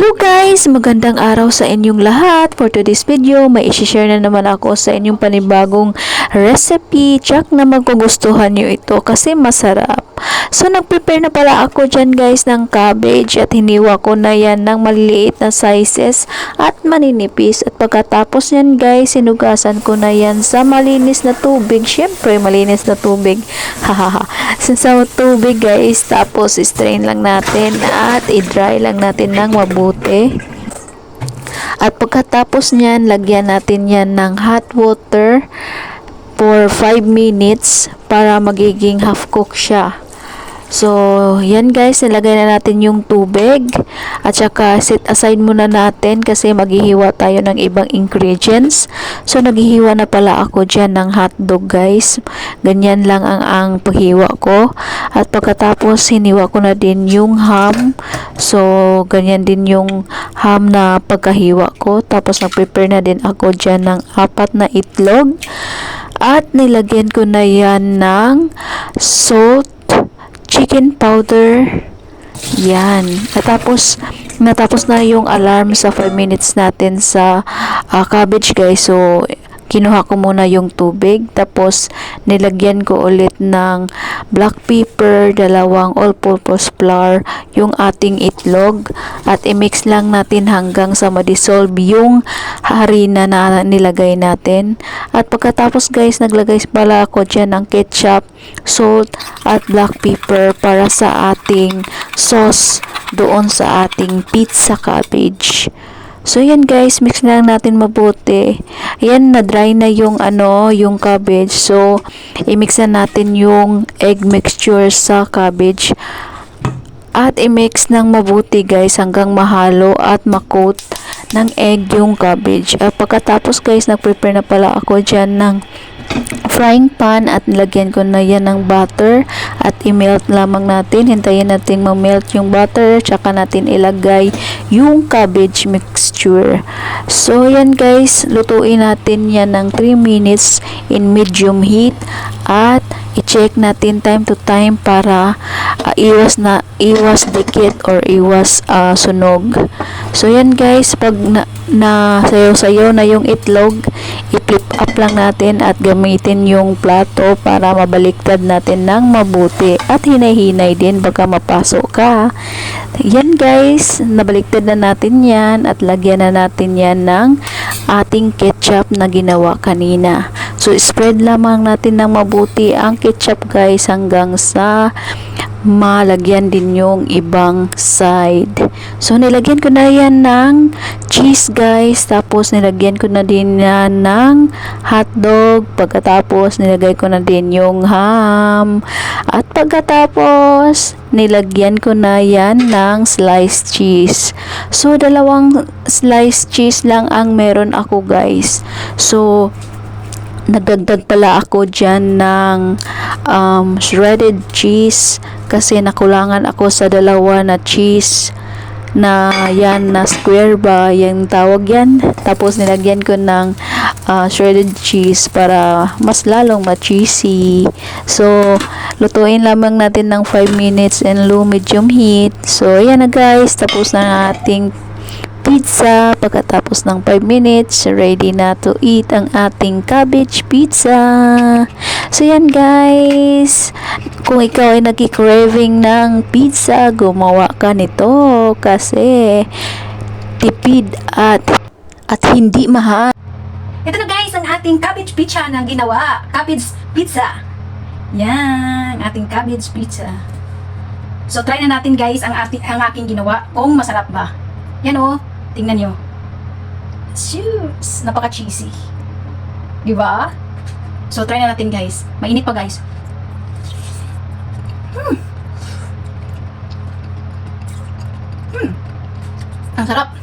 Hello guys! Magandang araw sa inyong lahat. For today's video, may isi-share na naman ako sa inyong panibagong recipe. Tsak na magugustuhan nyo ito kasi masarap. So, nag-prepare na pala ako dyan guys ng cabbage at hiniwa ko na yan ng maliliit na sizes at maninipis. At pagkatapos yan guys, sinugasan ko na yan sa malinis na tubig. Syempre, malinis na tubig. Hahaha. Sa tubig guys, tapos strain lang natin at i-dry lang natin ng mabuti. At pagkatapos niyan, lagyan natin yan ng hot water for 5 minutes para magiging half cook siya. So, yan guys, nilagay na natin yung tubig at saka set aside muna natin kasi maghihiwa tayo ng ibang ingredients. So, naghihiwa na pala ako dyan ng hotdog guys. Ganyan lang ang paghiwa ko. At pagkatapos, hiniwa ko na din yung ham. So, ganyan din yung ham na pagkahiwa ko. Tapos, nag-prepare na din ako dyan ng 4 na itlog. At nilagyan ko na yan ng salt, chicken powder, yan. Natapos na yung alarm sa 5 minutes natin sa cabbage guys. So, kinuha ko muna yung tubig. Tapos, nilagyan ko ulit ng black pepper, 2 all-purpose flour, yung ating itlog. At i-mix lang natin hanggang sa ma-dissolve yung harina na nilagay natin. At pagkatapos guys, naglagay pala ako dyan ng ketchup, salt, at black pepper para sa ating sauce doon sa ating pizza cabbage. So, yan guys, mix na lang natin mabuti. Ayan, na-dry na yung yung cabbage. So, i-mix na natin yung egg mixture sa cabbage. At i-mix ng mabuti guys hanggang mahalo at makot ng egg yung cabbage. At pagkatapos guys, nag-prepare na pala ako dyan ng frying pan at nilagyan ko na yan ng butter at i-melt lamang natin. Hintayin natin ma-melt yung butter tsaka natin ilagay yung cabbage mixture. So yan guys, lutuin natin yan ng 3 minutes in medium heat at i-check natin time to time para iwas dikit or iwas sunog. So yan guys, pag sayaw-sayaw na yung itlog, i-flip up lang natin at gamitin yung plato para mabaliktad natin ng mabuti at hinay-hinay din baka mapasok ka. Yan guys, nabaliktad na natin yan at lagyan na natin yan ng ating ketchup na ginawa kanina. So spread lamang natin ng mabuti ang ketchup guys hanggang sa malagyan din yung ibang side. So, nilagyan ko na yan ng cheese guys. Tapos, nilagyan ko na din yan ng hotdog. Pagkatapos, nilagay ko na din yung ham. At pagkatapos, nilagyan ko na yan ng sliced cheese. So, 2 sliced cheese lang ang meron ako guys. So, nagdagdag pala ako dyan ng shredded cheese kasi nakulangan ako sa 2 na cheese na yan na square ba yung tawag yan. Tapos nilagyan ko ng shredded cheese para mas lalong ma-cheesy. So lutuin lamang natin ng 5 minutes in low medium heat. So ayan na guys, tapos na ang ating pizza. Pagkatapos ng 5 minutes, ready na to eat ang ating cabbage pizza. So yan guys, kung ikaw ay nagki-craving ng pizza, gumawa ka nito kasi tipid at hindi mahal. Ito na guys, ang ating cabbage pizza na ginawa. Cabbage pizza. Yan, ating cabbage pizza. So try na natin guys ang aking ginawa kung masarap ba. Yan oh. Tingnan nyo. Shoots! Napaka-cheesy. Diba? So, try na natin guys. Mainit pa guys. Ang sarap.